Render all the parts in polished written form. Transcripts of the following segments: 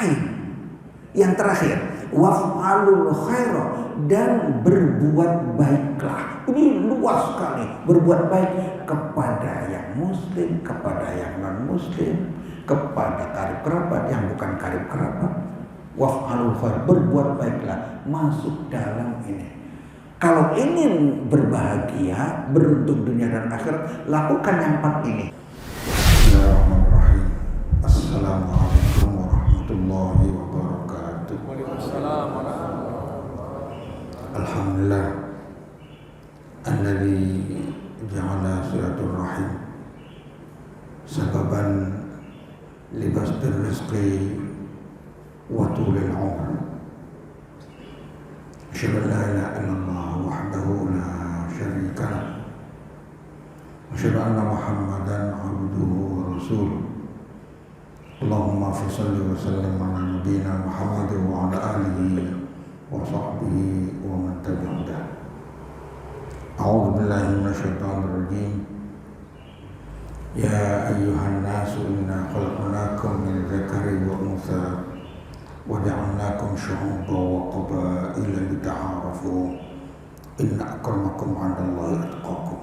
lain. Yang terakhir, waf'alul khaira, dan berbuat baiklah. Ini luas sekali. Berbuat baik kepada yang muslim, kepada yang non muslim, kepada karib kerabat, yang bukan karib kerabat. Waf'alul khair, berbuat baiklah, masuk dalam ini. Kalau ingin berbahagia, beruntung dunia dan akhirat, lakukan yang 4 ini. Bismillahirrahmanirrahim. Assalamualaikum warahmatullahi wabarakatuh. Waalaikumsalam warahmatullahi wabarakatuh. Alhamdulillah alladzi ja'ala silaturrahim sababan libastir rizqi wa tulil umr. Asyhadu an la ilaha illallah wahdahu la syarika lah. Asyhadu anna Muhammadan abduhu wa rasuluh. Allahumma shalli wa sallim ala nabiyyina Muhammad wa ala alihi wa sahbihi wa man tabi'ahu. A'udzu billahi minasyaitonir rajim. Ya ayyuhan nasu inna khalaqnakum min dzakarin wa untha wa ja'alnakum syu'uban wa qabaila lita'arafu. Inna akramakum 'indallahi atqakum.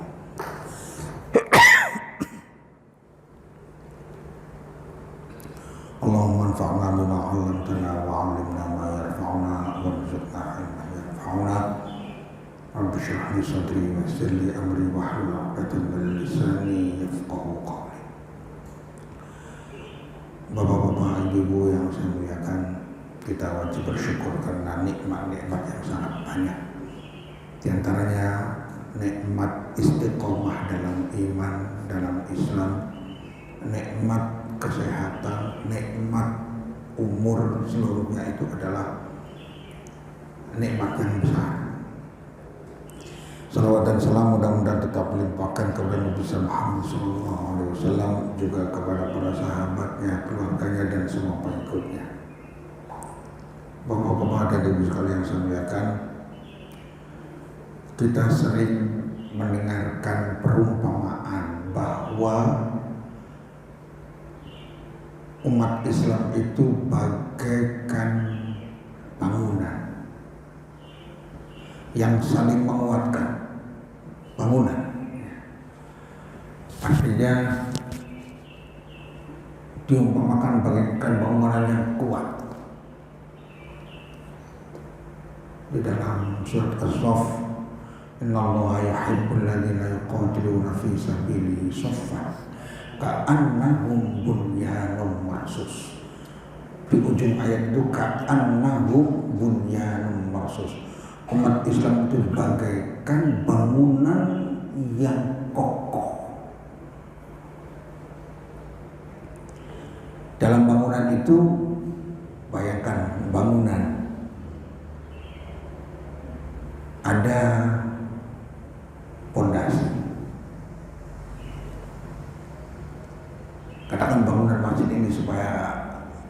Allahumma anfa'na bima 'allamtana wa 'allimna ma yanfa'una warzuqna 'ilman yanfa'una. Rabbi shrah li sadri wa yassir li amri wahlul 'uqdatam min lisani yafqahu qawli. Bapak-bapak, ibu-ibu yang saya muliakan, kita wajib bersyukur karena nikmat-nikmat yang sangat banyak. Di antaranya nikmat istiqomah dalam iman, dalam Islam, nikmat kesehatan, nikmat umur, seluruhnya itu adalah nikmat yang besar. Salawat dan salam mudah-mudahan tetap melimpahkan kepada Nabi Muhammad SAW, juga kepada para sahabatnya, keluarganya, dan semua pengikutnya. Bapak-bapak dan ibu sekalian yang saya muliakan, kita sering mendengarkan perumpamaan bahwa umat Islam itu bagaikan bangunan yang saling menguatkan. Bangunan artinya diumpamakan bagaikan bangunan yang kuat. Di dalam surat As-Saff, innallaha yuhibbul ladzina yuqatiluna fi sabilihi shaffan ka'annahum bunyanun marsus. Di ujung ayat itu ka'annahum bunyanun marsus. Umat Islam itu bagaikan bangunan yang kokoh. Dalam bangunan itu, bayangkan bangunan ada pondasi. Katakan bangunan masjid ini supaya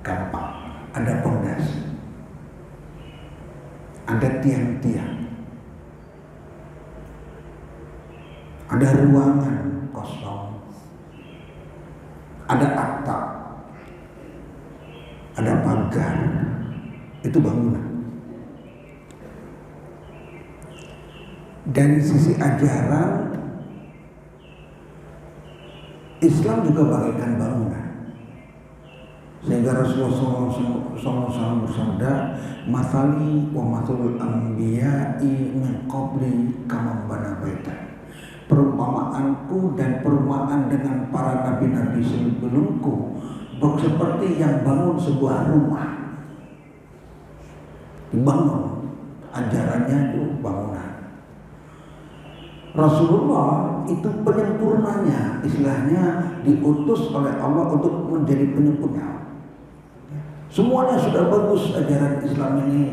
gampang. Ada pondasi, ada tiang-tiang, ada ruangan kosong, ada atap, ada pagar. Itu bangunan. Dari sisi ajaran, Islam juga bagaikan bangunan. Sehingga Rasulullah SAW bersabda, "Mathali wa mathalul anbiya'i min qabli kama bana baitan." Perumpamaanku dan perumpamaan dengan para nabi-nabi sebelumku seperti yang bangun sebuah rumah. Dibangun, ajarannya itu bangunan. Rasulullah itu penyempurnanya, istilahnya diutus oleh Allah untuk menjadi penyempurna. Semuanya sudah bagus ajaran Islam ini,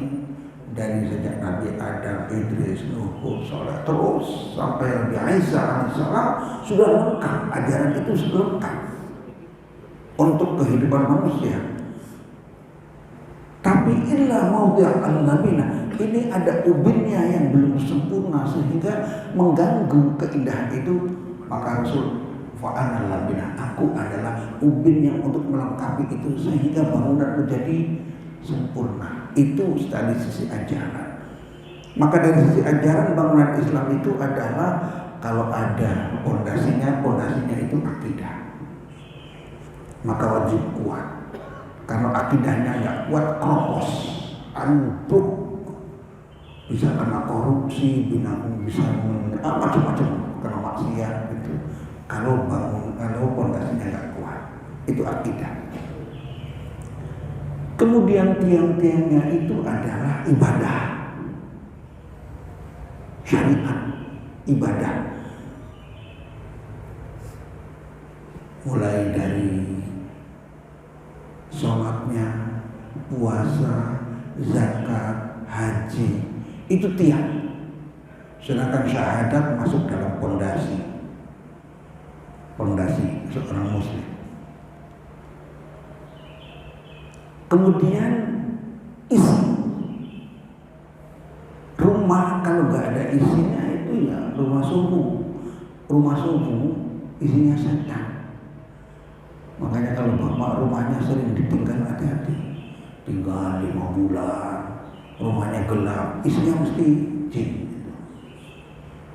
dari sejak Nabi Adam, Idris, Nuh, Saleh, terus sampai Nabi Isa alaihissalam sudah lengkap. Ajaran itu sudah lengkap untuk kehidupan manusia. Tapi illa maudhi'a an-nabina, ini ada ubinnya yang belum sempurna sehingga mengganggu keindahan itu. Maka Rasul fa'anal labina, aku adalah ubin yang untuk melengkapi itu sehingga bangunan menjadi sempurna. Itu dari sisi ajaran. Maka dari sisi ajaran bangunan Islam itu adalah kalau ada pondasinya itu akidah. Maka wajib kuat. Karena akidahnya nggak kuat, kropos, ambruk, bisa kena korupsi, bisa macam-macam, kena maksiat gitu. Kalau pondasinya nggak kuat, itu akidah. Kemudian tiang-tiangnya itu adalah ibadah, syariat, ibadah. Mulai dari sholatnya, puasa, zakat, haji, itu tiang. Sedangkan syahadat masuk dalam pondasi seorang muslim. Kemudian isi rumah, kalau nggak ada isinya itu ya rumah subuh isinya setan. Makanya kalau bapak rumahnya sering ditinggal, hati-hati. Tinggal 5 bulan, rumahnya gelap, isinya mesti jin.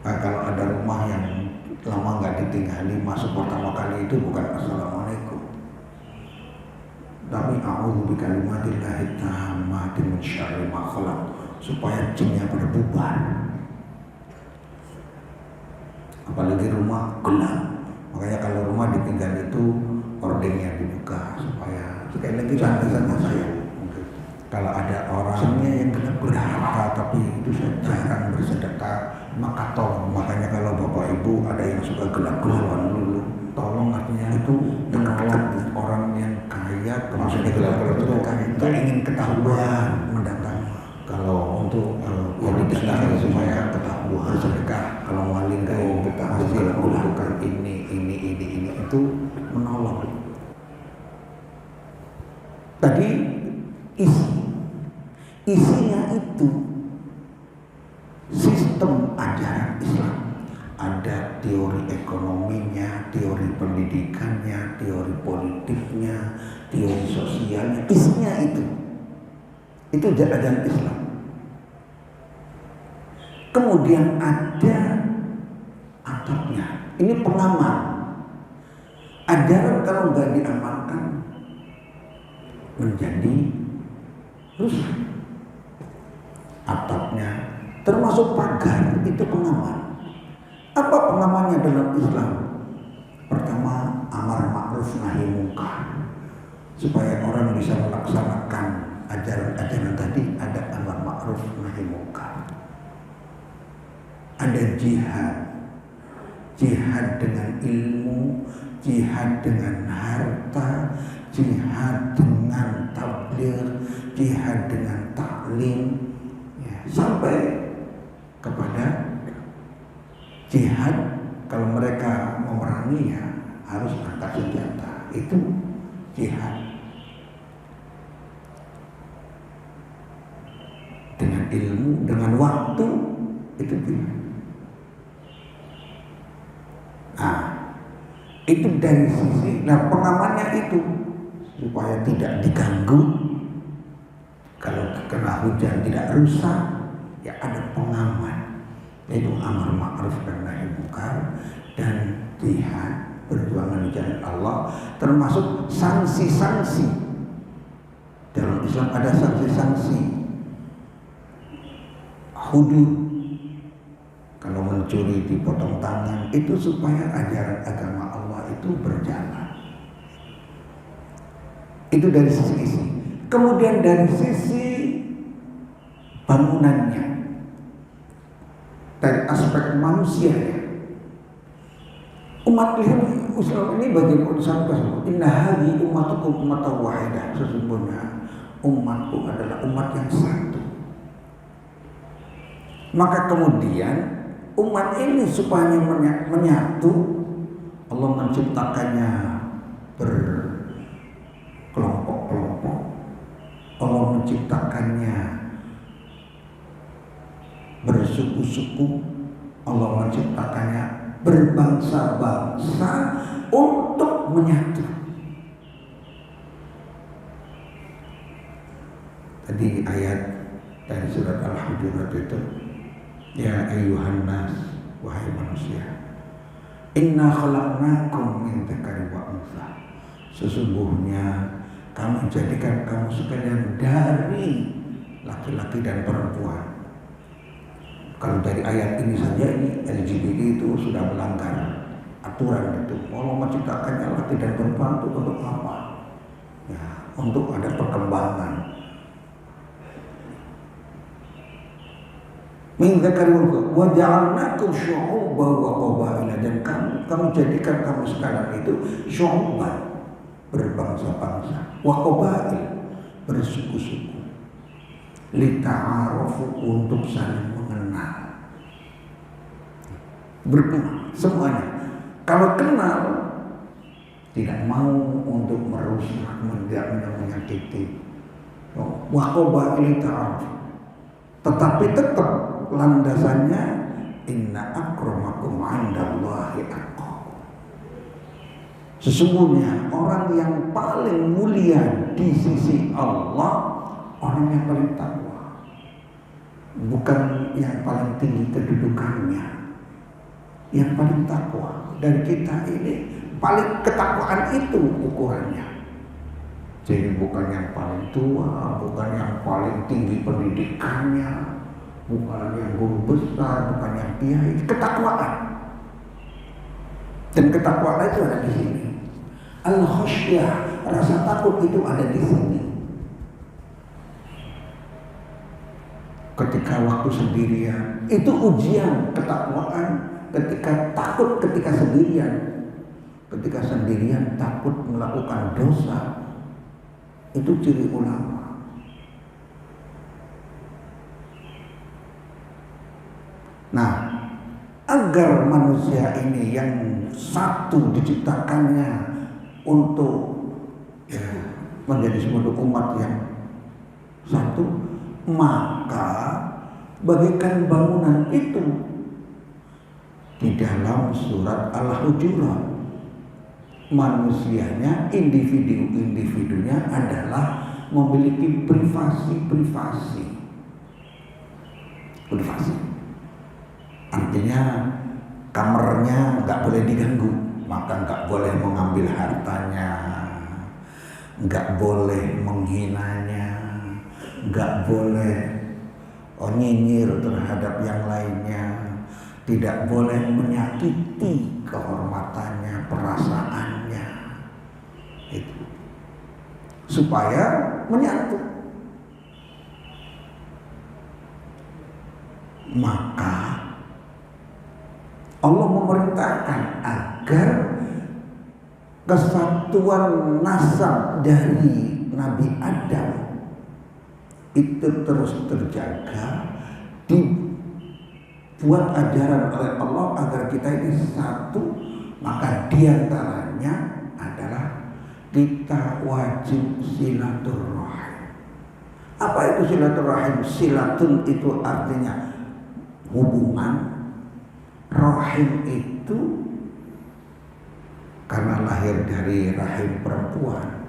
Nah, kalau ada rumah yang lama nggak ditinggali, masuk pertama kali itu bukan assalamualaikum, tapi a'udzu bikalimatillahi tammati min syarri ma khalaq, supaya jinnya pada bubar. Apalagi rumah gelap, makanya kalau rumah ditinggal itu ordengnya dibuka supaya sekali lagi sama saya. Kalau ada orangnya yang kena berharta tapi itu jarang bersedekah, maka tolong. Makanya kalau bapak ibu ada yang suka gelap-gelapan dulu, tolong, artinya itu menolong orang yang kaya. Maksudnya gelap-gelap itu nggak ingin ketahuan mendatang. Kalau untuk yang diketahui supaya ketahuan bersedekah. Kalau wali nggak ingin ketahuan, melakukan ini itu menolong. Tadi isinya itu sistem ajaran Islam. Ada teori ekonominya, teori pendidikannya, teori politiknya, teori sosialnya. Isinya itu ajaran Islam. Kemudian ada atapnya. Ini pengaman. Ajaran kalau nggak diamalkan menjadi rusak. Atapnya termasuk pagar, itu pengaman. Apa pengamannya dalam Islam? Pertama, amar ma'ruf nahi munkar. Supaya orang bisa melaksanakan ajaran-ajaran tadi, ada amar ma'ruf nahi munkar. Ada jihad dengan ilmu, jihad dengan harta, jihad dengan tabligh, jihad dengan taklim, ya, sampai kepada jihad. Kalau mereka memerangi ya harus angkat senjata, itu jihad. Dengan ilmu, dengan waktu, itu jihad. Nah, itu dari sisi, pengamannya itu supaya tidak diganggu. Kalau kena hujan tidak rusak, ya ada pengaman, yaitu amar ma'ruf dan nahi munkar dan jihad, perjuangan di jalan Allah, termasuk sanksi-sanksi. Dalam Islam ada sanksi-sanksi. Hudud, kalau mencuri dipotong tangan, itu supaya ajaran agama Allah itu berjalan. Itu dari sisi isi. Kemudian dari sisi bangunannya, dari aspek manusianya, umat Islam ini bagi urusan tersebut. Inna hadhihi ummatukum ummatan wahidah. Sesungguhnya umatku adalah umat yang satu. Maka kemudian umat ini supaya menyatu, Allah menciptakannya berkelompok-kelompok. Allah menciptakannya bersuku-suku. Allah menciptakannya berbangsa-bangsa untuk menyatu. Tadi ayat dari surat Al-Hujurat itu, ya ayyuhan nas, wahai manusia, inna khalaqnakum min dzakarin wa untha. Sesungguhnya kami jadikan kamu sekalian dari laki-laki dan perempuan. Kalau dari ayat ini saja, ini LGBT itu sudah melanggar aturan itu. Allah menciptakannya laki dan perempuan itu untuk apa? Ya, untuk ada perkembangan. Min dzakarin wa ja'alnakum syu'uban wa qabaila, dan kami jadikan kamu sekarang itu syu'uban, berbangsa-bangsa, wa qabail, bersuku-suku, lita'arufu, untuk saling mengenal. Berkenal semuanya. Kalau kenal, tidak mau untuk merusak, tidak menyakiti. Wa qabail ta'aruf. Tetapi tetap landasannya inna akramakum 'indallahi atqakum. Sesungguhnya orang yang paling mulia di sisi Allah, orang yang paling takwa. Bukan yang paling tinggi kedudukannya, yang paling takwa. Dan kita ini paling ketakwaan itu ukurannya. Jadi bukan yang paling tua, bukan yang paling tinggi pendidikannya, bukan yang guru besar, bukan yang kiai, ketakwaan. Dan ketakwaan itu ada di sini. Al-khasyah, rasa takut itu ada di sini. Ketika waktu sendirian, itu ujian ketakwaan. Ketika takut ketika sendirian, ketika sendirian takut melakukan dosa, itu ciri ulama. Nah, agar manusia ini yang satu diciptakannya untuk menjadi suatu umat yang satu, maka bagaikan bangunan itu di dalam surat Al-Hujurat, manusianya, individu-individunya adalah memiliki privasi. Artinya kamarnya nggak boleh diganggu, maka nggak boleh mengambil hartanya, nggak boleh menghinanya, nggak boleh nyinyir terhadap yang lainnya, tidak boleh menyakiti kehormatannya, perasaannya, itu supaya menyatu. Maka Allah memerintahkan agar kesatuan nasab dari Nabi Adam itu terus terjaga, dibuat ajaran oleh Allah agar kita ini satu. Maka diantaranya adalah kita wajib silaturahim. Apa itu silaturahim? Silatun itu artinya hubungan. Rahim itu karena lahir dari rahim perempuan.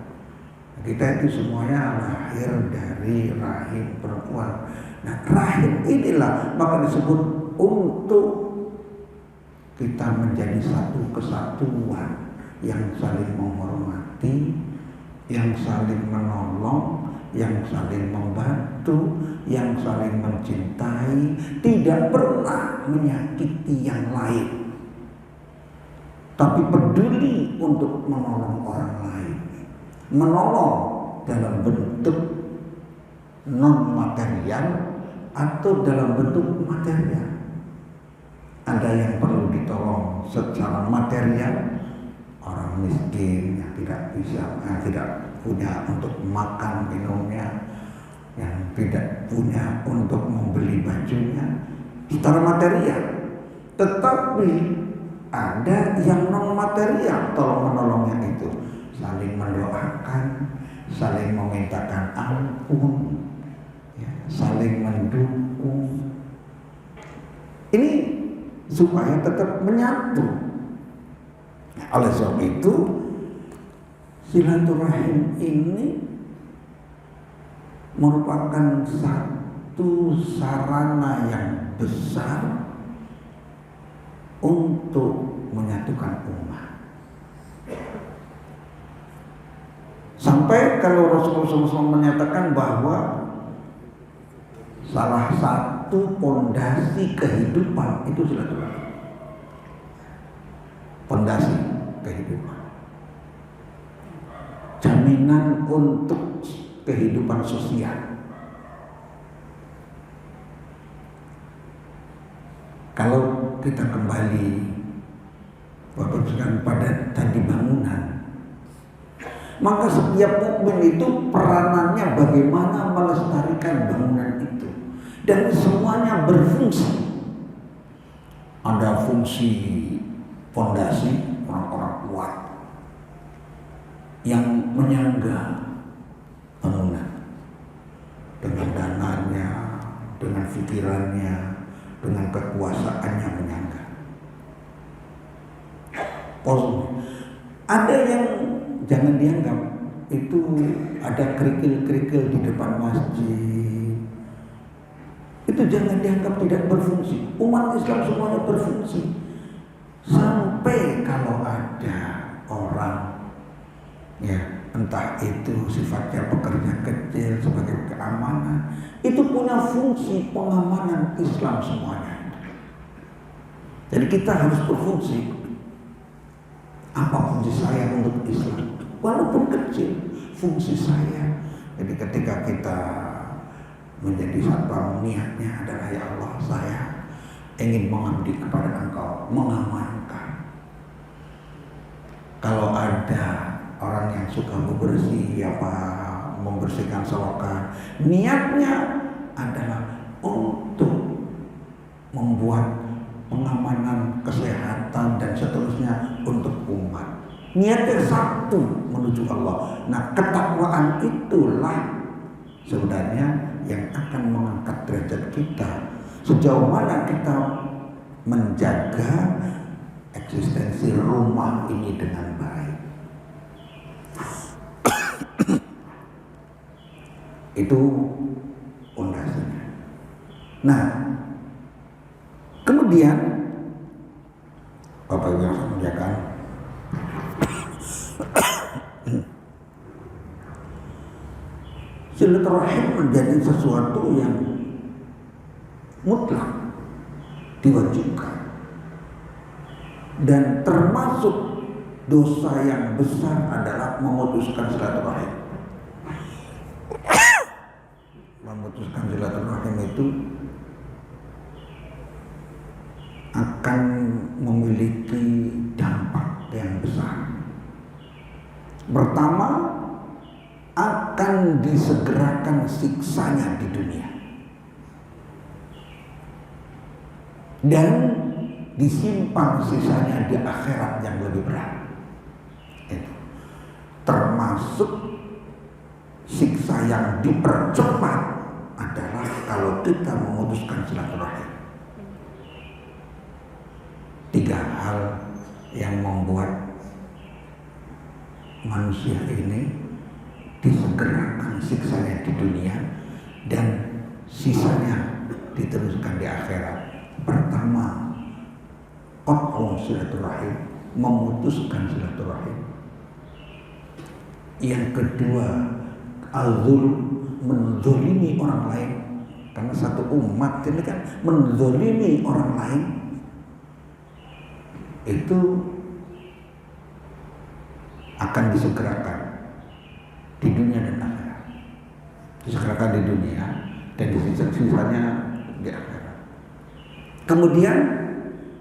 Kita itu semuanya lahir dari rahim perempuan. Nah, rahim inilah maka disebut untuk kita menjadi satu kesatuan yang saling menghormati, yang saling menolong, yang saling membantu, yang saling mencintai, tidak pernah menyakiti yang lain, tapi peduli untuk menolong orang lain. Menolong dalam bentuk non material atau dalam bentuk material. Ada yang perlu ditolong secara material, orang miskin yang tidak bisa, tidak punya untuk makan minumnya, yang tidak punya untuk membeli bajunya secara material. Tetapi ada yang non material, tolong menolongnya itu saling mendoakan, saling memintakan ampun, ya, saling mendukung. Ini supaya tetap menyatu. Oleh sebab itu silaturahim ini merupakan satu sarana yang besar untuk menyatukan umat. Sampai kalau Rasulullah SAW menyatakan bahwa salah satu pondasi kehidupan itu silaturahim. Pondasi kehidupan. Jaminan untuk kehidupan sosial. Kalau kita kembali Bapak sekalian pada tadi bangunan, maka setiap mukmin itu peranannya bagaimana melestarikan bangunan itu, dan semuanya berfungsi. Ada fungsi fondasi orang-orang kuat yang menyangga bangunan dengan dananya, dengan pikirannya, dengan kekuasaannya menyangga. Ada yang jangan dianggap itu ada kerikil-kerikil di depan masjid. Itu jangan dianggap tidak berfungsi. Umat Islam semuanya berfungsi. Sampai kalau ada orang, ya entah itu sifatnya pekerja kecil sebagai keamanan, itu punya fungsi pengamanan Islam semuanya. Jadi kita harus berfungsi. Apa fungsi saya untuk Islam? Walaupun kecil, fungsi saya. Jadi ketika kita menjadi satpam, niatnya adalah ya Allah, saya ingin mengabdi kepada Engkau, mengamankan. Kalau ada orang yang suka bebersih, membersihkan selokan, niatnya adalah untuk membuat pengamanan kesehatan dan seterusnya untuk umat. Niatnya satu menuju Allah. Nah, ketakwaan itulah sebenarnya yang akan mengangkat derajat kita. Sejauh mana kita menjaga eksistensi rumah ini dengan baik. Itu pondasinya. Nah, kemudian Bapak Ibu yang saya muliakan, silaturahim menjadi sesuatu yang mutlak, diwajibkan, dan termasuk dosa yang besar adalah memutuskan silaturahim. Memutuskan silaturahim itu akan memiliki dampak yang besar. Pertama, akan disegerakan siksanya di dunia dan disimpan sisanya di akhirat yang lebih berat. Itu termasuk siksa yang dipercepat adalah kalau kita memutuskan silaturahim. 3 hal yang membuat manusia ini disegerakan siksanya di dunia dan sisanya diteruskan di akhirat. Pertama, qat'u silaturahim, memutuskan silaturahim. Yang kedua, al-zulm, menzolimi orang lain. Karena satu umat ini kan menzolimi orang lain, itu akan disegerakan di dunia dan akhirat. Disegerakan di dunia dan sisanya di akhirat. Kemudian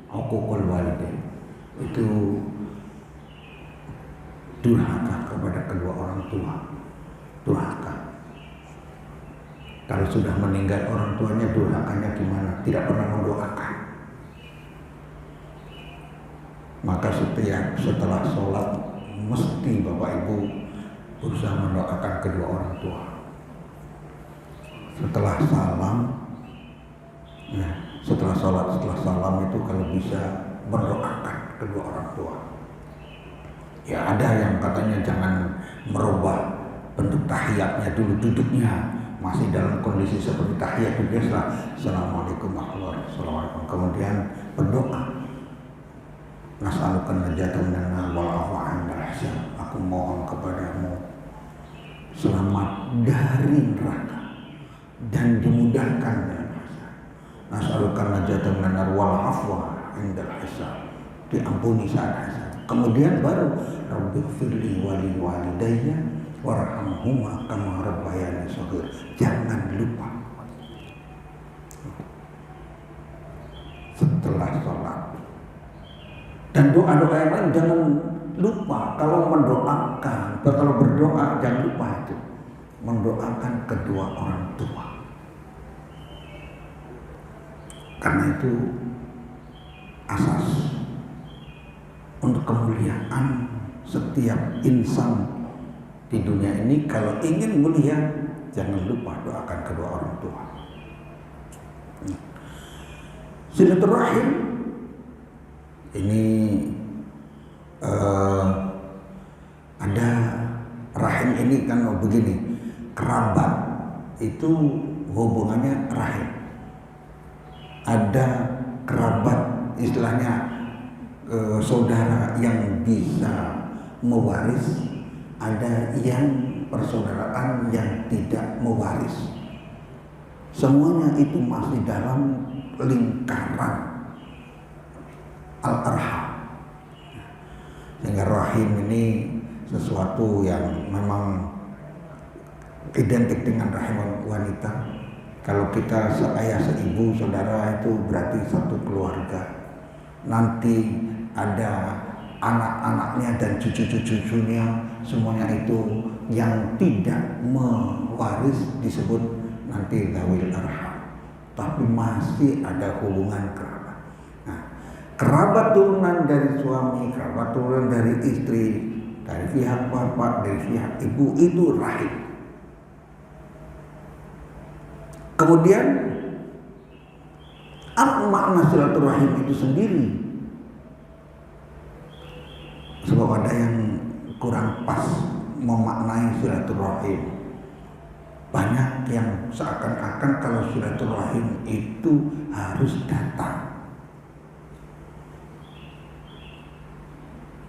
uququl walidain, itu durhaka kepada kedua orang tua. Durhaka. Kalau sudah meninggal orang tuanya, durhakanya gimana? Tidak pernah mendoakan. Maka setelah sholat mesti Bapak Ibu berusaha mendoakan kedua orang tua. Setelah salam, setelah sholat, setelah salam itu kalau bisa mendoakan kedua orang tua. Ya ada yang katanya jangan merubah bentuk tahiyatnya dulu, duduknya masih dalam kondisi seperti tahiyat biasa. Assalamualaikum warahmatullahi wabarakatuh. Kemudian berdoa. Nas'alukan najatan minan nar wal afwa 'indal hisab. Aku mohon kepadamu selamat dari neraka dan dimudahkan dalam hisab. Nas'alukan najatan minan nar wal afwa 'indal hisab. Diampuni saat hisab. Kemudian baru Rabbighfirli wa li walidayya warhamhuma kama rabbayani shaghir. Jangan lupa setelah sholat. Dan doa-doa yang lain jangan lupa. Kalau mendoakan, kalau berdoa jangan lupa itu mendoakan kedua orang tua. Karena itu asas untuk kemuliaan setiap insan di dunia ini. Kalau ingin mulia, jangan lupa doakan kedua orang tua. Silaturahim ini ada rahim ini kan begini, kerabat itu hubungannya rahim. Ada kerabat istilahnya saudara yang bisa mewaris, ada yang persaudaraan yang tidak mewaris. Semuanya itu masih dalam lingkaran al-arham. Sehingga rahim ini sesuatu yang memang identik dengan rahim wanita. Kalau kita seayah seibu saudara itu berarti satu keluarga. Nanti ada anak-anaknya dan cucu-cucunya, semuanya itu yang tidak mewaris disebut nanti zawil arham. Tapi masih ada hubungan kerabat. Kerabat turunan dari suami, kerabat turunan dari istri, dari pihak bapak, dari pihak ibu, itu rahim. Kemudian apa makna silaturahim itu sendiri? Sebab ada yang kurang pas memaknai silaturahim. Banyak yang seakan-akan kalau silaturahim itu harus datang.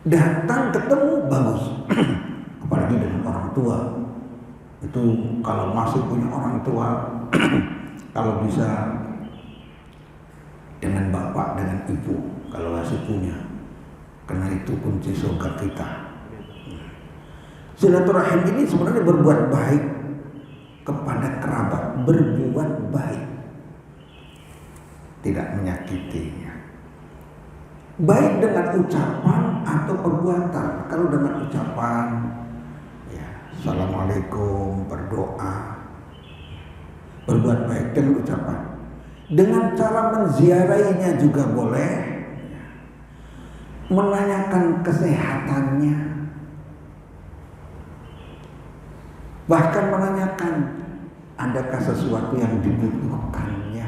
Datang ketemu bagus. Apalagi dengan orang tua. Itu kalau masih punya orang tua, kalau bisa dengan bapak, dengan ibu, kalau masih punya. Karena itu kunci surga kita. Silaturahim ini sebenarnya berbuat baik kepada kerabat, berbuat baik, tidak menyakitinya. Baik dengan ucapan atau perbuatan. Kalau dengan ucapan, ya, assalamualaikum, berdoa, berbuat baik dengan ucapan. Dengan cara menziarahinya juga boleh, menanyakan kesehatannya, bahkan menanyakan adakah sesuatu yang dibutuhkannya.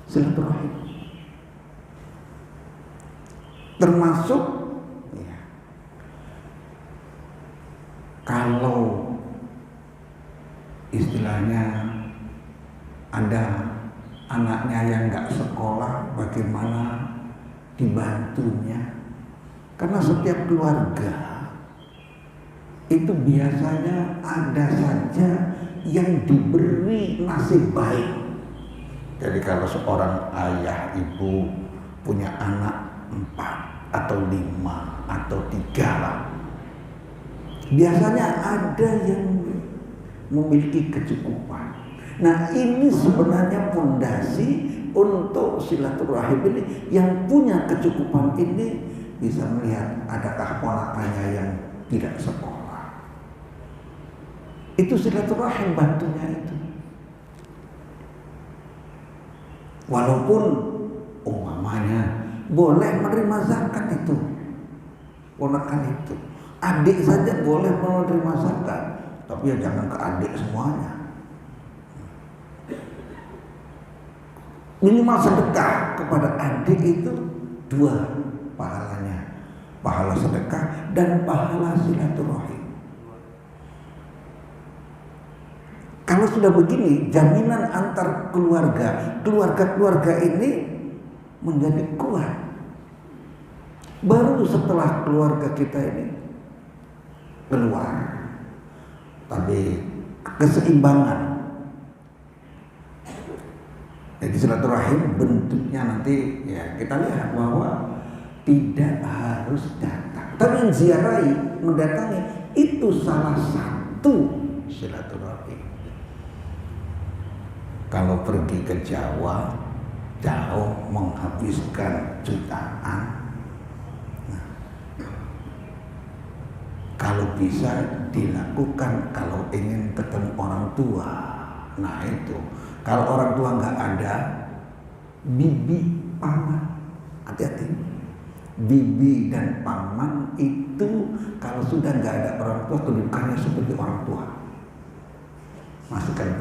Silaturahim. Termasuk ya, kalau istilahnya ada anaknya yang nggak sekolah, bagaimana dibantunya? Karena setiap keluarga itu biasanya ada saja yang diberi nasib baik. Jadi kalau seorang ayah ibu punya anak 4 atau 5 atau 3 lah, biasanya ada yang memiliki kecukupan. Nah, ini sebenarnya fondasi untuk silaturahim ini. Yang punya kecukupan ini bisa melihat adakah ponakannya yang tidak sekolah. Itu silaturahim bantunya itu. Walaupun umpamanya boleh menerima zakat itu, ponakan itu, adik saja boleh menerima zakat, tapi ya jangan ke adik semuanya. minimal sedekah kepada adik itu 2 pahalanya, pahala sedekah dan pahala silaturahim. Kalau sudah begini, jaminan antar keluarga ini menjadi kuat. Baru setelah keluarga kita ini keluar, tapi keseimbangan. Jadi silaturahim bentuknya nanti ya kita lihat bahwa tidak harus datang, tapi menziarahi, mendatangi itu salah satu silaturahim. Kalau pergi ke Jawa jauh menghabiskan jutaan. Nah, kalau bisa dilakukan kalau ingin ketemu orang tua. Nah itu, kalau orang tua nggak ada, bibi, paman, hati-hati. Bibi dan paman itu kalau sudah nggak ada orang tua, kedudukannya seperti orang tua. Masih kan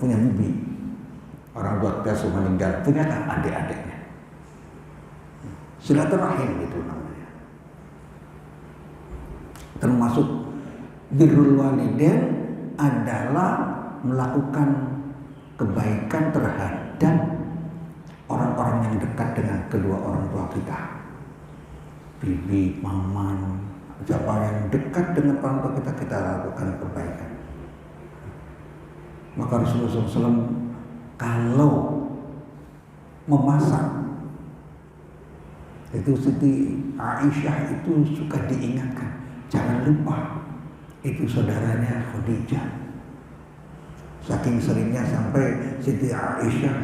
punya bibi. Orang tua kita sudah meninggal, punya kan adik-adiknya. Silaturahim itu namanya. Termasuk birrul walidain adalah melakukan kebaikan terhadap orang-orang yang dekat dengan kedua orang tua kita. Bibi, paman, siapa yang dekat dengan orang tua kita, kita lakukan kebaikan. Maka Rasulullah SAW kalau memasak itu Siti Aisyah itu suka diingatkan, jangan lupa itu saudaranya Khadijah. Saking seringnya sampai Siti Aisyah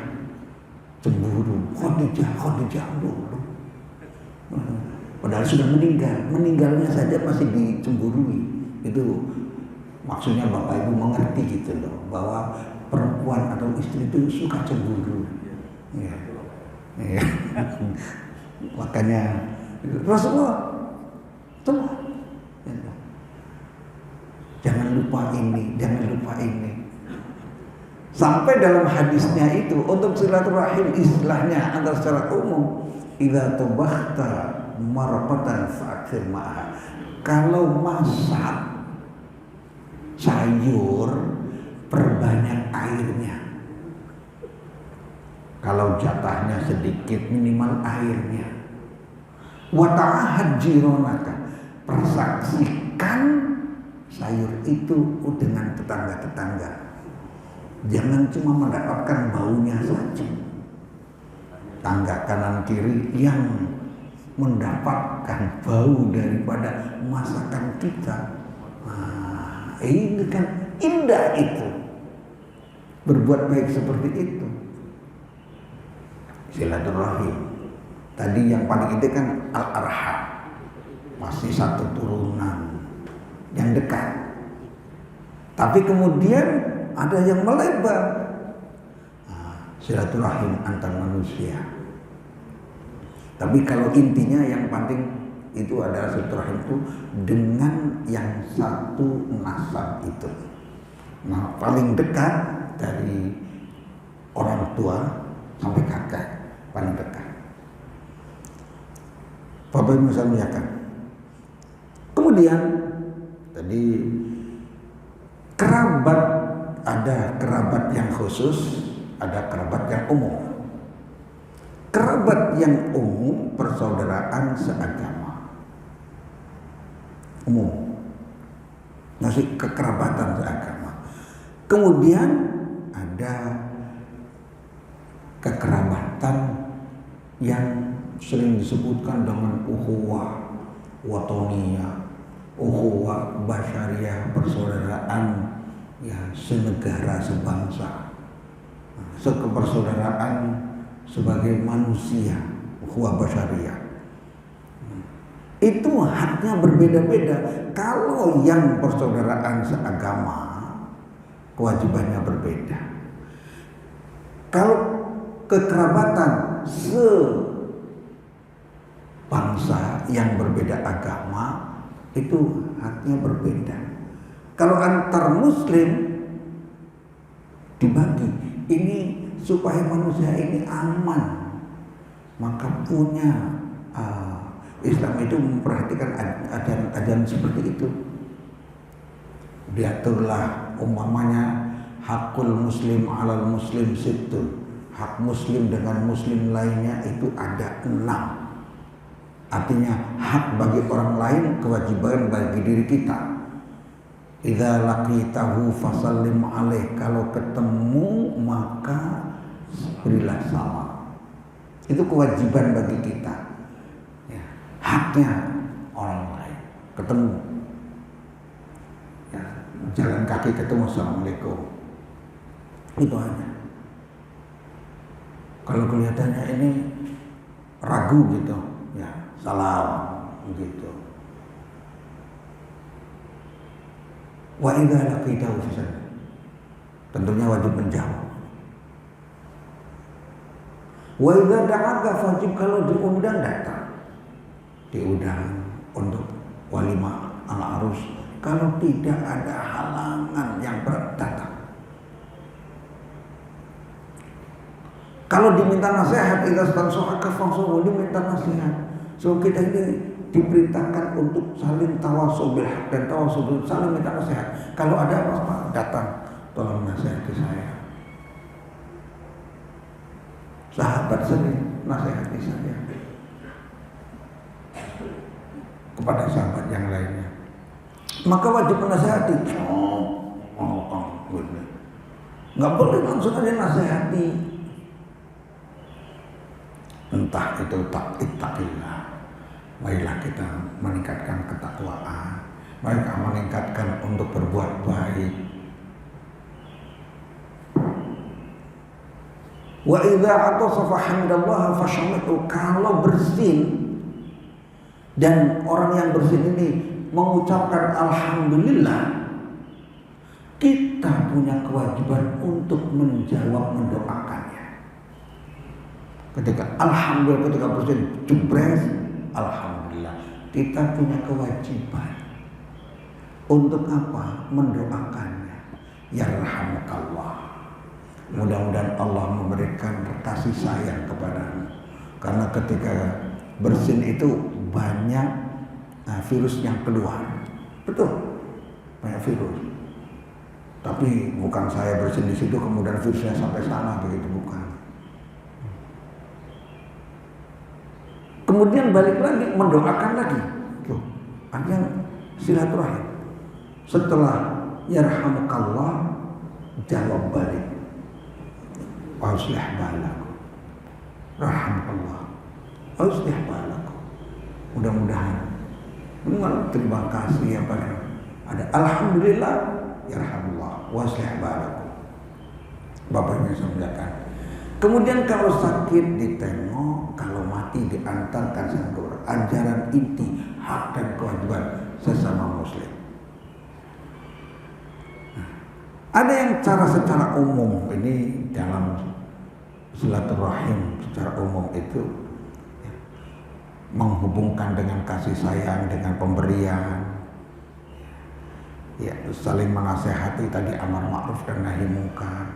cemburu, Khadijah dulu. Padahal sudah meninggalnya saja masih dicemburui. Itu maksudnya Bapak Ibu mengerti gitu loh, bahwa perempuan atau istri itu suka cemburu. Ya. Ya. Makanya Rasulullah tuh jangan lupa ini, jangan lupa ini. Sampai dalam hadisnya itu untuk silaturahim istilahnya antara secara umum, idza tabakhta marqatan fa'akhir ma'ah. Kalau masak sayur perbanyak airnya. Kalau jatahnya sedikit minimal airnya. Wa ta'ahad jironaka, persaksikan sayur itu dengan tetangga-tetangga. Jangan cuma mendapatkan baunya saja. Tangga kanan kiri yang mendapatkan bau daripada masakan kita. Nah, ini kan indah itu. Berbuat baik seperti itu. Silaturahim. Tadi yang paling inti kan al-arham. Masih satu turunan yang dekat. Tapi kemudian ada yang melebar. Nah, silaturahim antar manusia. Tapi kalau intinya yang penting itu adalah silaturahim itu dengan yang satu nasab itu. Nah, paling dekat dari orang tua sampai kakak, paling dekat. Bapak Ibu saya muliakan. Kemudian tadi kerabat, ada kerabat yang khusus, ada kerabat yang umum. Kerabat yang umum persaudaraan seagama. Umum. Masih kekerabatan seagama. Kemudian ada kekerabatan yang sering disebutkan dengan ukhuwah watoniyah, ukhuwah basyariah, persaudaraan ya senegara sebangsa, kepersaudaraan sebagai manusia, ukhuwah basyariah. Itu haknya berbeda-beda. Kalau yang persaudaraan seagama kewajibannya berbeda. Kalau kekerabatan sebangsa yang berbeda agama itu haknya berbeda. Kalau antar muslim dibagi, ini supaya manusia ini aman, maka punya Islam itu memperhatikan ajaran seperti itu. Diaturlah umpamanya hakul muslim alal muslim sittun. Hak muslim dengan muslim lainnya itu ada 6. Artinya hak bagi orang lain, kewajiban bagi diri kita. Idza laqitahu fasallim alaih. Kalau ketemu maka berilah salam. Itu kewajiban bagi kita. Ya, haknya orang lain. Ketemu. Ya, jalan kaki ketemu, assalamualaikum. Itu aja. Kalau kelihatannya ini ragu gitu, ya salam gitu. Wa idza laqitahu fasallim. Tentunya wajib menjawab. Wa idza da'aka fajib, kalau diundang datang. Diundang untuk walimah al-arus. Kalau tidak ada halangan yang berat, datang. Kalau diminta nasihat, idza stansuhaka fansuhu, diminta nasihat. So kita ini diperintahkan untuk saling tawasul bil haq dan tawasul bil saling minta nasihat. Kalau ada apa-apa, datang, tolong nasihati saya. Sahabat sering nasihati saya kepada sahabat yang lainnya. Maka wajib menasihati. Nggak boleh langsung aja nasihati. Entah itu ittaqillah, marilah kita meningkatkan ketakwaan, marilah meningkatkan untuk berbuat baik. Wa idza atasa fahamdallaha fasyamitu, kalau bersin dan orang yang bersin ini mengucapkan alhamdulillah, kita punya kewajiban untuk menjawab, mendoakannya. Ketika alhamdulillah, ketika bersin jebres, alhamdulillah, kita punya kewajiban untuk apa? Mendoakannya. Yarhamukallah, mudah-mudahan Allah memberikan kasih sayang kepadamu. Karena ketika bersin itu banyak virus yang keluar. Betul, banyak virus. Tapi bukan saya bersin di situ kemudian virusnya sampai sana, begitu, bukan. Kemudian balik lagi, mendoakan lagi. Tuh, artinya silaturahim. Setelah yarhamukallah, jawab balik. Auslih balakum. Rahmatullah. Auslih balakum. Mudah-mudahan. Terima kasih ya Pak. Ada alhamdulillah, yarhamullah, waslih balakum. Bapaknya sampaikan. Kemudian kalau sakit ditengok, kalau mati diantarkan sama keluarga. Ajaran inti, hak dan kewajiban sesama muslim. Nah, ada yang cara secara umum, ini dalam silaturahim secara umum itu ya, menghubungkan dengan kasih sayang, dengan pemberian, ya, saling menasehati tadi amar ma'ruf dan nahi mungkar.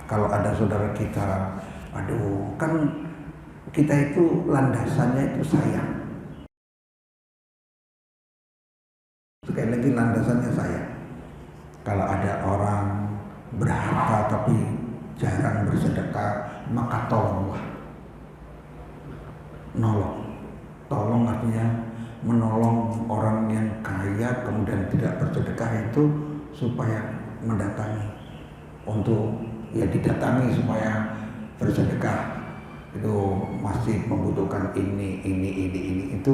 Kalau ada saudara kita, aduh, kan kita itu landasannya itu sayang. Sekali lagi landasannya sayang. Kalau ada orang berharta tapi jarang bersedekah, maka tolonglah. Nolong. Tolong artinya menolong orang yang kaya kemudian tidak bersedekah itu supaya mendatangi untuk ya didatangi supaya bersedekah. Itu masih membutuhkan ini itu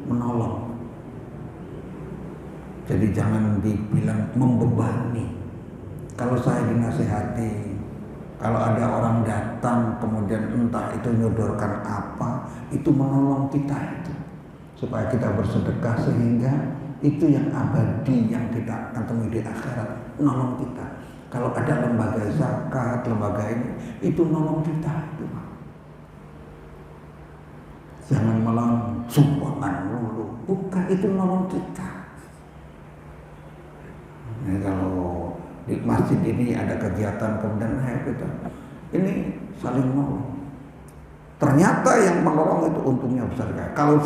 menolong. Jadi jangan dibilang membebani. Kalau saya dinasihati, kalau ada orang datang kemudian entah itu nyodorkan apa, itu menolong kita itu supaya kita bersedekah sehingga itu yang abadi yang kita akan temui di akhirat, nolong kita. Kalau ada lembaga zakat, lembaga ini, itu nolong kita itu. Jangan malah sumbangan dulu, bukan, itu nolong kita. Ini kalau di masjid ini ada kegiatan kemudian kita, ini saling menolong. Ternyata yang menolong itu untungnya besar. Kalau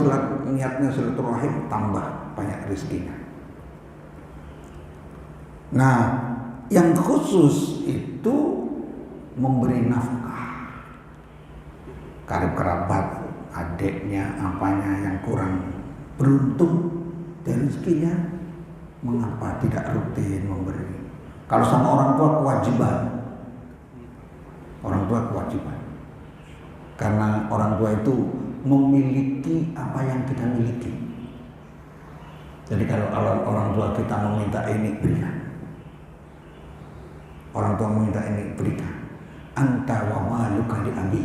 niatnya silaturahim, tambah banyak rezekinya. Nah, yang khusus itu memberi nafkah. Karib kerabat, adiknya, apanya yang kurang beruntung dari rezekinya, mengapa tidak rutin memberi? Kalau sama orang tua kewajiban. Orang tua kewajiban. Karena orang tua itu memiliki apa yang kita miliki. Jadi kalau orang tua kita meminta ini, berikan. Orang tua meminta ini, berikan. Anta wa maluka li abi.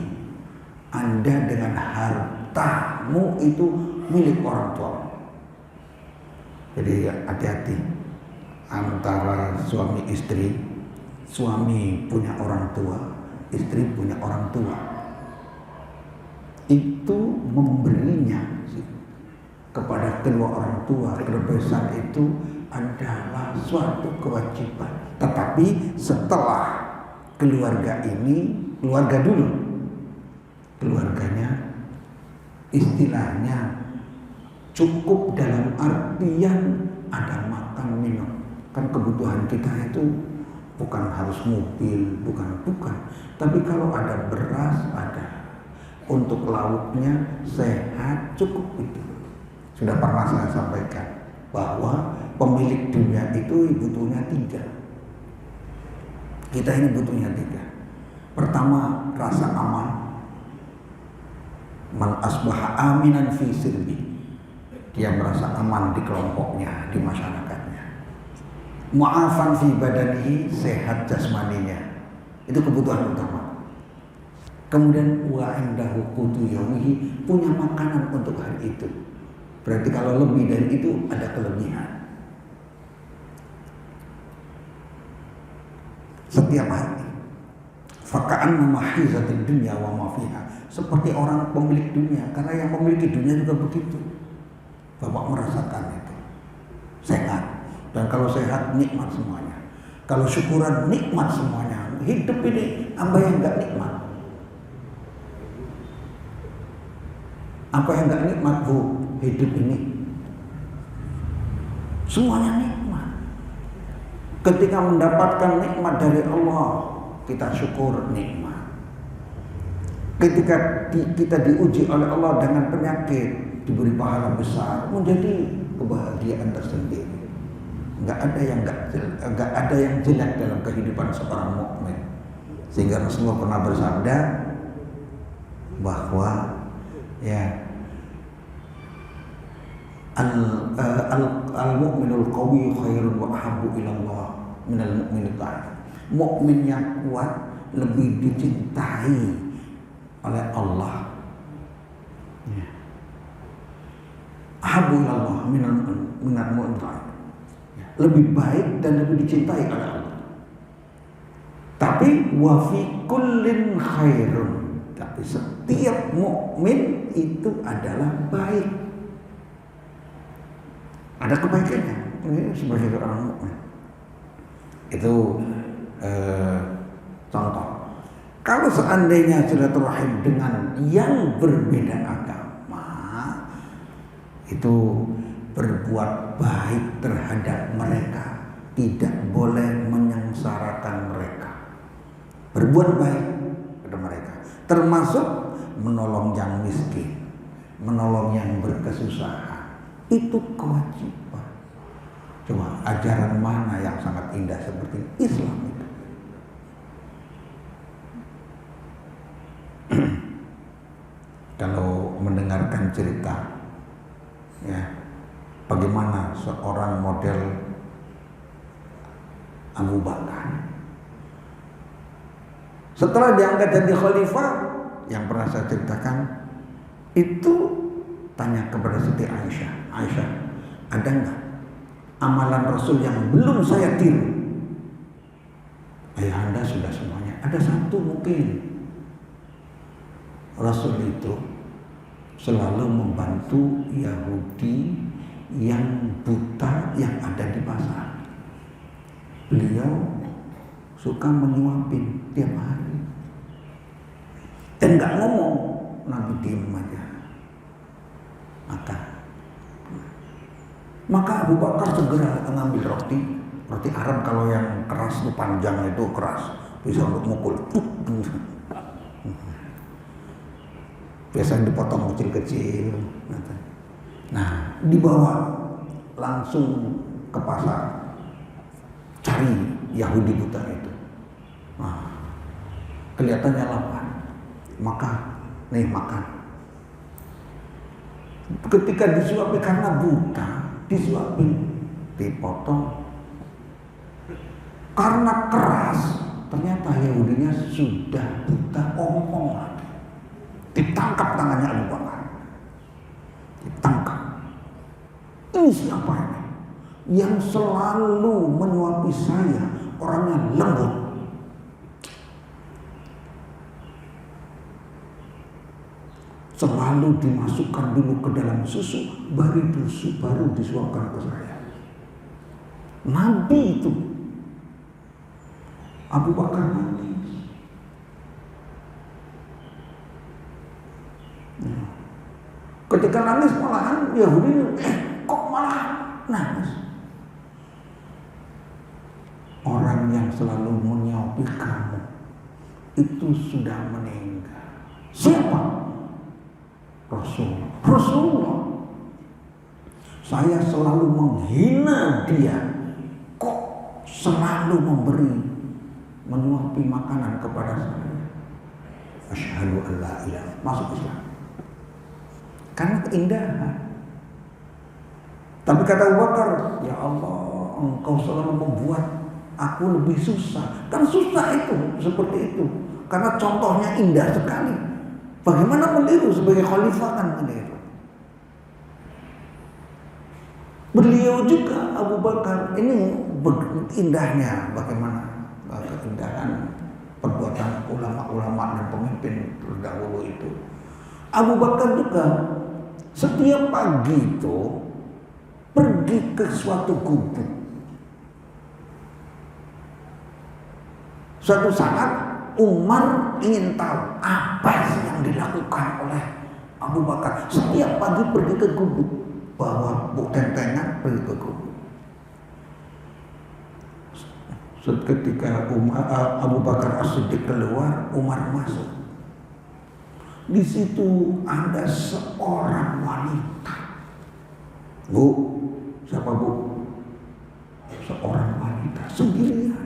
Anda dengan hartamu itu milik orang tua. Jadi hati-hati antara suami istri. Suami punya orang tua, istri punya orang tua. Itu memberinya kepada kedua orang tua, kebebasan itu adalah suatu kewajiban. Tetapi setelah keluarga ini, keluarga dulu, keluarganya istilahnya cukup dalam artian ada makan minum. Kan kebutuhan kita itu bukan harus mobil, bukan. Tapi kalau ada beras, ada. Untuk lauknya sehat, cukup itu. Sudah pernah saya sampaikan bahwa pemilik dunia itu butuhnya 3. Kita ini butuhnya 3. Pertama, rasa aman. Man asbaha aminan fi sirbi. Dia merasa aman di kelompoknya, di masyarakatnya. Mu'afan fi badanihi, sehat jasmaninya. Itu kebutuhan utama. Kemudian wa indahu qutu yaumihi, punya makanan untuk hari itu. Berarti kalau lebih dari itu ada kelebihan. Setiap hari. Faka'anna mahizatid dunya wa ma fiha. Seperti orang pemilik dunia, karena yang memiliki dunia juga begitu. Bapak merasakan itu. Sehat. Dan kalau sehat nikmat semuanya. Kalau syukuran nikmat semuanya. Hidup ini apa yang enggak nikmat? Apa yang enggak nikmat, Bu? Hidup ini semuanya nikmat. Ketika mendapatkan nikmat dari Allah, kita syukur nikmat. Ketika kita diuji oleh Allah dengan penyakit, diberi pahala besar, menjadi kebahagiaan tersendiri. Enggak ada yang jelek dalam kehidupan seorang mukmin. Sehingga Rasulullah pernah bersabda bahwa al-mu'minul qawi khairun wa ahabbu ila Allah minal mu'minil dhaif. Mukmin yang kuat lebih dicintai oleh Allah. Ahabbu ila Allah minal mu'minil dhaif. Lebih baik dan lebih dicintai oleh Allah. Tapi wa fi kullin khairun. Tapi setiap mukmin itu adalah baik. Ada kebaikannya. Ini sebagai orang mukmin. Itu contoh. Kalau seandainya silaturahim dengan yang berbeda agama, itu berbuat baik terhadap mereka, tidak boleh menyengsarakan mereka. Berbuat baik kepada mereka, termasuk menolong yang miskin, menolong yang berkesusahan. Itu kewajiban. Coba ajaran mana yang sangat indah seperti Islam itu? Kalau mendengarkan cerita, bagaimana seorang model Abu Bakar setelah diangkat jadi khalifah, yang pernah saya ceritakan itu tanya kepada Siti Aisyah, ada nggak amalan Rasul yang belum saya tiru? Ayahanda sudah semuanya. Ada satu mungkin, Rasul itu selalu membantu Yahudi yang buta yang ada di pasar. Beliau suka menyuapin tiap hari. dan nggak ngomong, Nabi diem aja. Maka Abu Bakar segera mengambil roti Arab kalau yang keras itu panjang itu keras, bisa untuk mukul. Biasanya dipotong kecil-kecil. Nah, dibawa langsung ke pasar, cari Yahudi buta itu. Nah, kelihatannya lapar, maka nih makan. Ketika disuapi karena buta, disuapin, dipotong. Karena keras, ternyata Yahudinya sudah buta omong lagi. Ditangkap tangannya Abu Bakar. Ditangkap. Ini siapa ini? Yang selalu menyuapi saya, orangnya lembut. Selalu dimasukkan dulu ke dalam susu, baru disuapkan ke saya. Nabi itu. Abu Bakar nangis. Ketika nangis malahan Yahudi, kok malah nangis? Orang yang selalu menyuapi kamu itu sudah meninggal. Siapa? Rasulullah. Saya selalu menghina dia, kok selalu menyuapi makanan kepada saya. Asyhadu an la ilaha, masuk Islam. Karena keindahan. Tapi kata Abu Bakar, ya Allah, engkau selalu membuat aku lebih susah. Kan susah itu, seperti itu. Karena contohnya indah sekali. Bagaimana meniru sebagai khalifah kan meniru. Beliau juga Abu Bakar ini indahnya bagaimana keindahan perbuatan ulama-ulama dan pemimpin terdahulu itu. Abu Bakar juga setiap pagi itu pergi ke suatu gubuk. Suatu saat Umar ingin tahu apa sih yang dilakukan oleh Abu Bakar. Setiap pagi pergi ke gubuk, bawa tentengan pergi ke gubuk. Ketika Abu Bakar As-Siddiq keluar, Umar masuk. Di situ ada seorang wanita. Bu, siapa bu? Seorang wanita sendirian.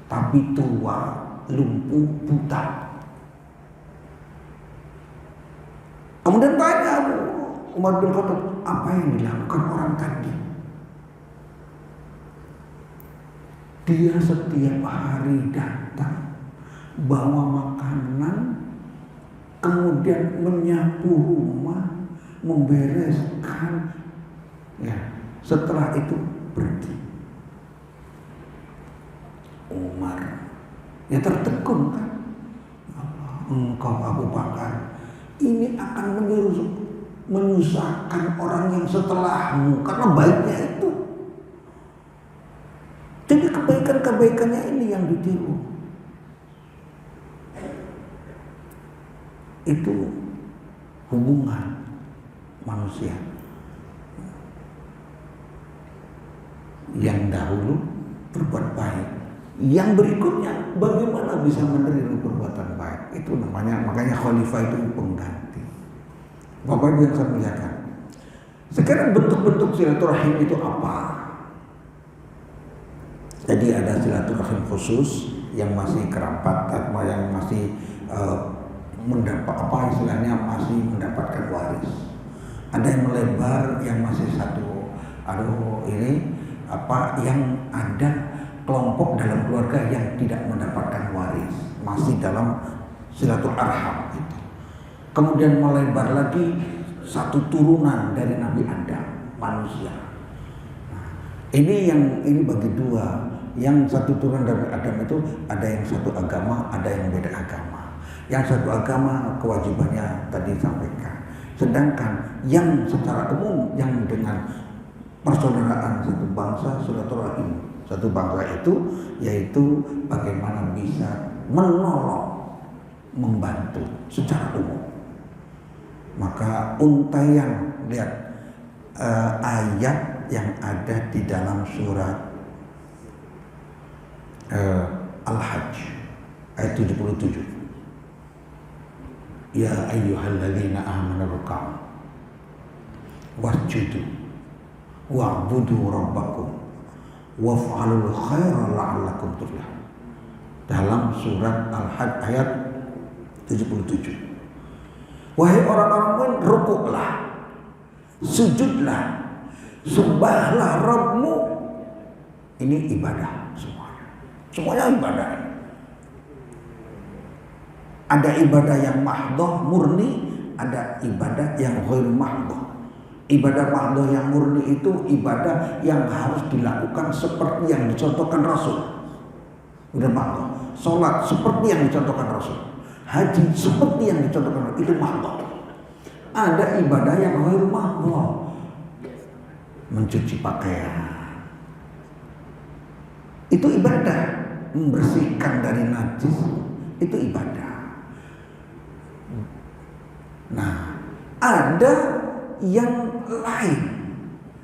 Tapi tua, lumpuh, buta. Kemudian tanya Umar bin Khattab, apa yang dilakukan orang tadi? Dia setiap hari datang, bawa makanan, kemudian menyapu rumah, membereskan, ya. Setelah itu pergi. Umar, ya tertegun kan? Allah, engkau Abu Bakar, ini akan menyusahkan orang yang setelahmu karena baiknya itu. Jadi kebaikannya ini yang ditiru. Itu hubungan manusia yang dahulu berbuat baik, yang berikutnya bagaimana bisa meniru perbuatan baik. Itu makanya khalifah itu pengganti. Bapak Ibu yang saya muliakan, sekarang bentuk-bentuk silaturahim itu apa? Jadi ada silaturahim khusus yang masih kerabat atau yang masih mendapat masih mendapatkan waris. Ada yang melebar yang masih satu. Yang ada kelompok dalam keluarga yang tidak mendapatkan waris, masih dalam silaturahim itu. Kemudian melebar lagi satu turunan dari Nabi Adam, manusia. Nah, ini bagi dua. Yang satu turunan dari Adam itu ada yang satu agama, ada yang beda agama. Yang satu agama kewajibannya tadi disampaikan. Sedangkan yang secara umum yang dengan persaudaraan satu bangsa, silaturahim satu bangsa itu, yaitu bagaimana bisa menolong, membantu secara umum. Maka untaian, lihat ayat yang ada di dalam surat Al-Hajj ayat 77. Ya ayyuhalladzina amanu ruk'u wasjudu wa'budu rabbakum waf'alul khaira la'allakum tuflihun. Dalam surat Al-Hajj ayat 77. Wahai orang-orang mukmin, rukuklah, sujudlah, sembahlah Rabbmu. Ini ibadah semuanya. Semuanya ibadah. Ada ibadah yang mahdoh, murni, ada ibadah yang ghair mahdoh. Ibadah mahdoh yang murni itu ibadah yang harus dilakukan seperti yang dicontohkan Rasul. Udah mahdoh. Sholat seperti yang dicontohkan Rasul. Haji seperti yang dicontohkan Rasul. Itu mahdoh. Ada ibadah yang ghair mahdoh. Mencuci pakaian. Itu ibadah. Membersihkan dari najis. Itu ibadah. Nah, ada yang lain.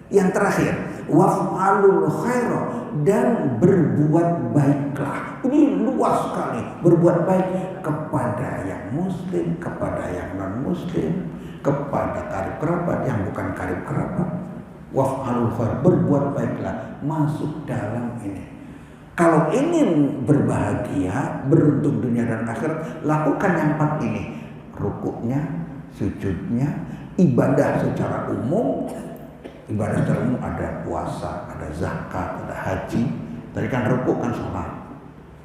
Yang terakhir, waf'alul khaira, dan berbuat baiklah. Ini luas sekali. Berbuat baik kepada yang muslim, kepada yang non muslim, kepada karib kerabat, yang bukan karib kerabat. Waf'alul khaira, berbuat baiklah, masuk dalam ini. Kalau ingin berbahagia, beruntung dunia dan akhirat, lakukan yang 4 ini. Rukuknya, sujudnya, ibadah secara umum. Ibadah secara umum ada puasa, ada zakat, ada haji. Tadi kan rukuk kan sholat,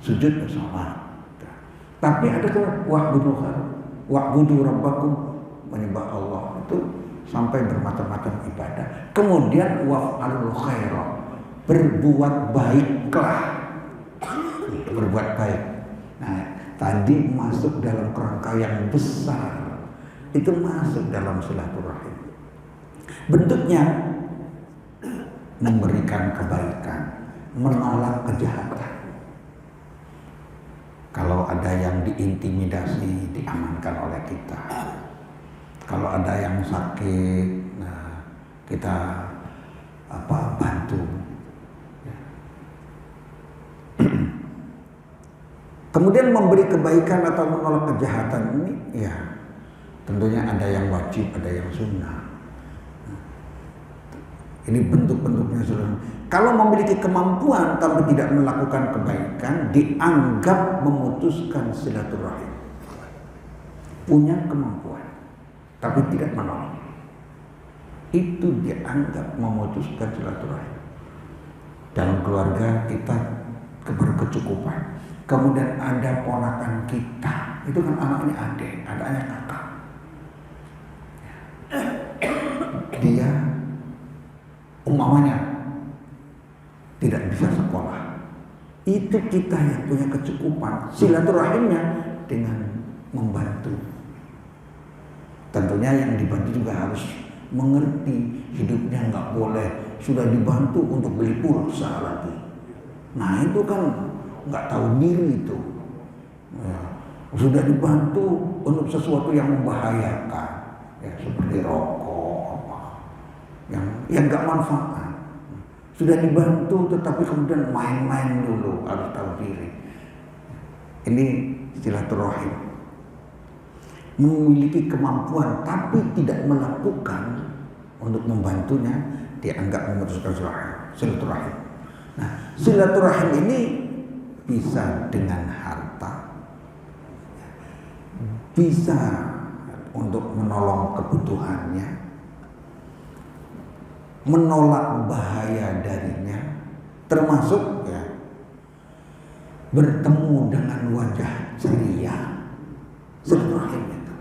sujud sholat. Tapi ada tuh wa'budu rabbakum, menyembah Allah itu sampai bermacam-macam ibadah. Kemudian waf'alul khaira, berbuat baiklah, berbuat baik. Nah, tadi masuk dalam kerangka yang besar, itu masuk dalam silaturahim. Bentuknya memberikan kebaikan, menolak kejahatan. Kalau ada yang diintimidasi, diamankan oleh kita. Kalau ada yang sakit, nah kita bantu. Kemudian memberi kebaikan atau menolak kejahatan ini, ya tentunya ada yang wajib, ada yang sunnah. Ini bentuk-bentuknya sudah. Kalau memiliki kemampuan tapi tidak melakukan kebaikan, dianggap memutuskan silaturahim. Punya kemampuan tapi tidak menolong, itu dianggap memutuskan silaturahim. Dalam keluarga kita berkecukupan. Kemudian ada ponakan kita, itu kan anaknya adik, adanya kakak. Dia umpamanya tidak bisa sekolah, itu kita yang punya kecukupan, silaturahimnya dengan membantu. Tentunya yang dibantu juga harus mengerti hidupnya nggak boleh sudah dibantu untuk beli pulsa lagi. Nah itu kan nggak tahu diri itu. Ya, sudah dibantu untuk sesuatu yang membahayakan, ya, seperti rokok yang nggak manfaat. Sudah dibantu tetapi kemudian main-main dulu, harus tahu diri. Ini silaturahim. Memiliki kemampuan tapi tidak melakukan untuk membantunya, dianggap memutuskan silaturahim. Nah, silaturahim ini bisa dengan harta, bisa untuk menolong kebutuhannya, menolak bahaya darinya, termasuk ya bertemu dengan wajah ceria, silaturahim itu.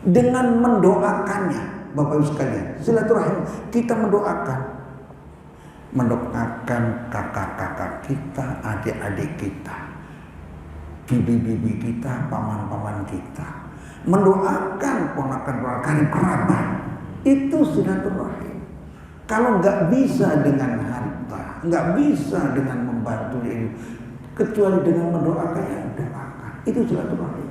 Dengan mendoakannya, Bapak Ibu sekalian, silaturahim kita mendoakan kakak-kakak kita, adik-adik kita, bibi-bibi kita, paman-paman kita, mendoakan ponakan-ponakan kerabat, itu silaturahim. Kalau nggak bisa dengan harta, nggak bisa dengan membantu ini, kecuali dengan mendoakan. Ya doakan, itu silaturahim.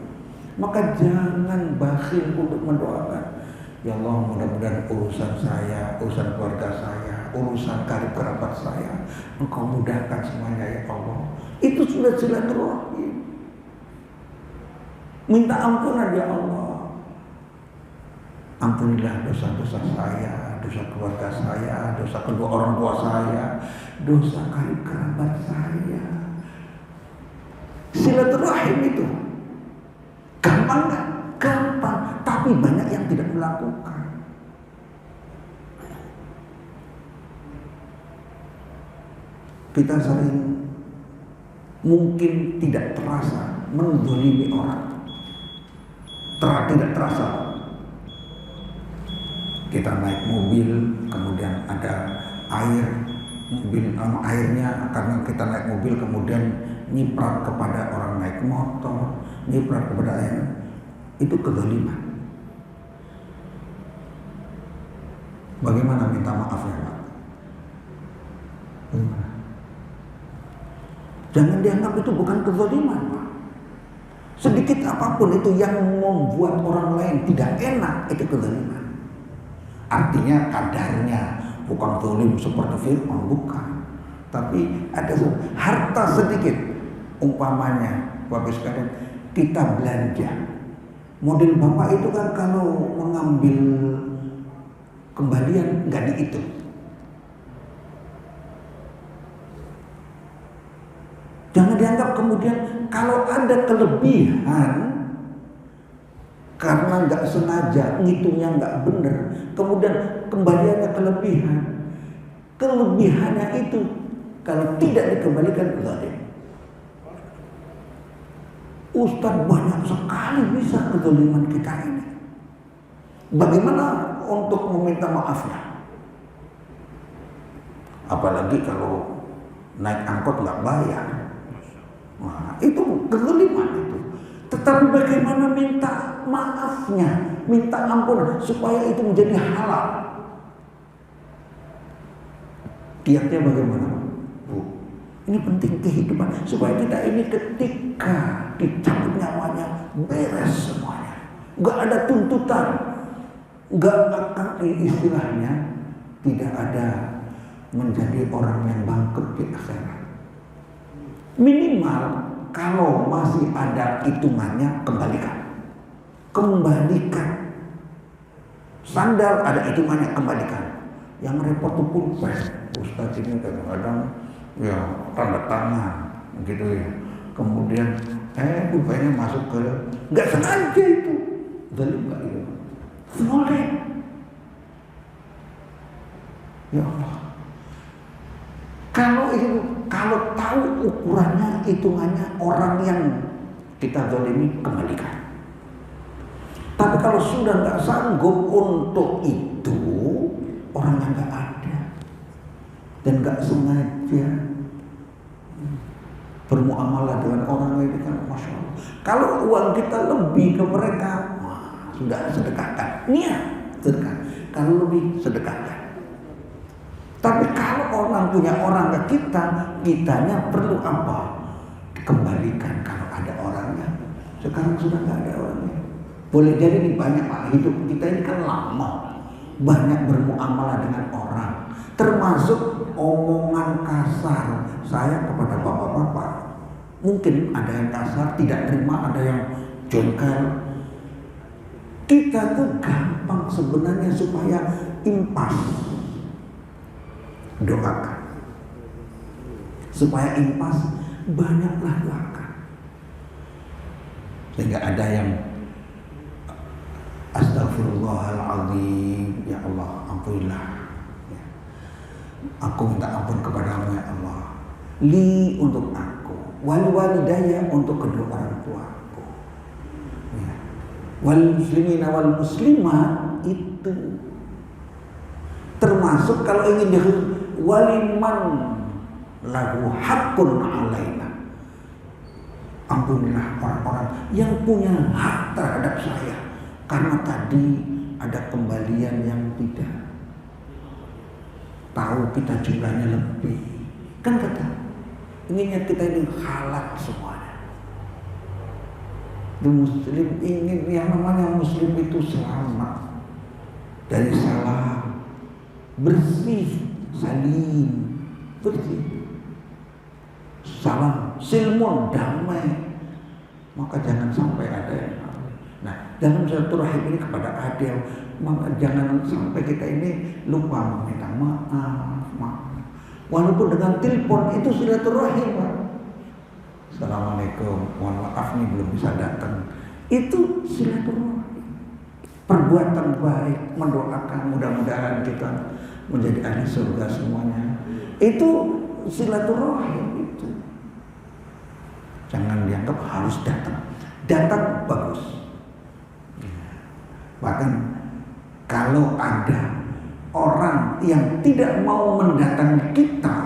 Maka jangan bakhil untuk mendoakan. Ya Allah, mudah-mudahan urusan saya, urusan keluarga saya, urusan karib kerabat saya, Engkau mudahkan semuanya ya Allah. Itu sudah silaturahim. Minta ampunan ya Allah. Ampunilah dosa-dosa saya, dosa keluarga saya, dosa kedua orang tua saya, dosa karib kerabat saya. Silaturahim itu gampang kan? Gampang, tapi banyak yang tidak melakukan. Kita sering mungkin tidak terasa menzalimi orang. Tidak terasa. Kita naik mobil, kemudian ada air, mobil airnya karena kita naik mobil kemudian nyiprat kepada orang naik motor, nyiprat kepada air. Itu kezaliman. Bagaimana minta maaf ya Pak? Bagaimana? Jangan dianggap itu bukan kezaliman Pak. Sedikit apapun itu yang membuat orang lain tidak enak, itu kezaliman. Artinya kadarnya bukan zalim seperti Fir'aun, bukan. Tapi ada harta sedikit. Umpamanya Bapak sekalian, kita belanja. Model Bapak itu kan kalau mengambil kembalian nggak dihitung. Jangan dianggap kemudian kalau ada kelebihan karena nggak sengaja ngitungnya nggak benar, kemudian kembaliannya kelebihan. Kelebihannya itu kalau tidak dikembalikan zalim. Ustaz, banyak sekali bisa kezaliman kita ini. Bagaimana untuk meminta maafnya? Apalagi kalau naik angkot nggak bayar. Nah, itu kezaliman itu. Tetapi bagaimana minta maafnya, minta ampun supaya itu menjadi halal? Kiatnya bagaimana? Bu, ini penting kehidupan supaya kita ini ketika dicabut nyawanya beres semuanya, nggak ada tuntutan, nggak akan istilahnya tidak ada menjadi orang yang bangkrut di akhirat. Minimal kalau masih ada hitungannya kembalikan. Sandal ada hitungannya, kembalikan. Yang repot itu pulpen. Ustaz ini kadang-kadang ya tanda tangan gitu ya. Kemudian pulpennya masuk ke, nggak sengaja itu. Zalim nggak itu? Boleh. Ya Allah. Kalau tahu ukurannya, hitungannya, orang yang kita zalimi kembalikan. Tapi kalau sudah nggak sanggup untuk itu, orang yang nggak ada dan nggak sengaja bermuamalah dengan orang lain kan, masya Allah. Kalau uang kita lebih ke mereka, sudah sedekahkan. Niat sedekah. Kalau lebih sedekahkan. Tapi kalau orang punya orang ke kita, kitanya perlu apa? Kembalikan kalau ada orangnya. Sekarang sudah nggak ada orangnya. Boleh jadi nih banyak Pak, hidup kita ini kan lama, banyak bermuamalah dengan orang, termasuk omongan kasar saya kepada bapak-bapak. Mungkin ada yang kasar, tidak terima, ada yang jengkel. Kita tuh gampang sebenarnya supaya impas. Doakan supaya impas, banyaklah doakan sehingga ada yang astagfirullahaladzim, ya Allah ampunilah ya. Aku minta ampun kepadamu ya Allah, li untuk aku, wal walidayya untuk kedua orang tuaku ya. Wal muslimina wal muslimat, itu termasuk kalau ingin waliman lahu hakun alaina, ampunilah orang-orang yang punya hak terhadap saya karena tadi ada kembalian yang tidak tahu, kita jumlahnya lebih, Kan kata inginnya kita ini halal semuanya. Muslim ingin yang namanya muslim itu selamat dari salah, bersih, salim, bersih, salam, silmun, damai. Maka jangan sampai ada yang nah dalam silaturahim ini kepada adil, maka jangan sampai kita ini lupa meminta maaf. Walaupun dengan telepon itu silaturahim, Pak. Assalamualaikum, mohon maaf nih belum bisa datang. Itu silaturahim. Perbuatan baik, mendoakan mudah-mudahan kita menjadi ahli surga semuanya. Itu silaturahim itu. Jangan dianggap harus datang. Datang bagus. Bahkan kalau ada orang yang tidak mau mendatangi kita,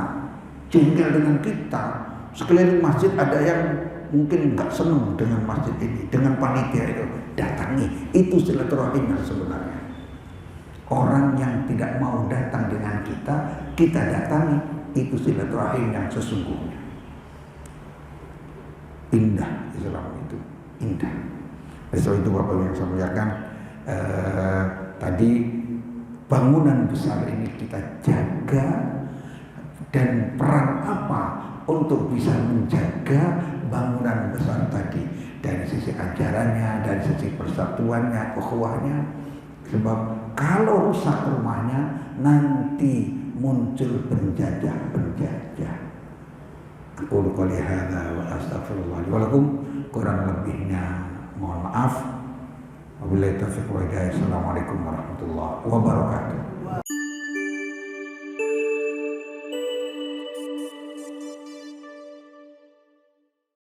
jengkel dengan kita, sekeliling masjid ada yang mungkin nggak senang dengan masjid ini, dengan panitia itu, datangi. Itu silaturahim sebenarnya. Orang yang tidak mau datang dengan kita datangi. Itu silaturahim yang sesungguhnya. Indah Islam itu, indah. Besok itu Bapak yang saya muliakan, tadi bangunan besar ini kita jaga, dan peran apa untuk bisa menjaga bangunan besar tadi dari sisi ajarannya, dari sisi persatuannya, ukhuwahnya. Sebab kalau rusak rumahnya nanti muncul penjajah. Aku qouli hadza wa astaghfirullah li wa lakum, kurang lebihnya mohon maaf. Wabillahi taufiq wal hidayah. Assalamualaikum warahmatullahi wabarakatuh.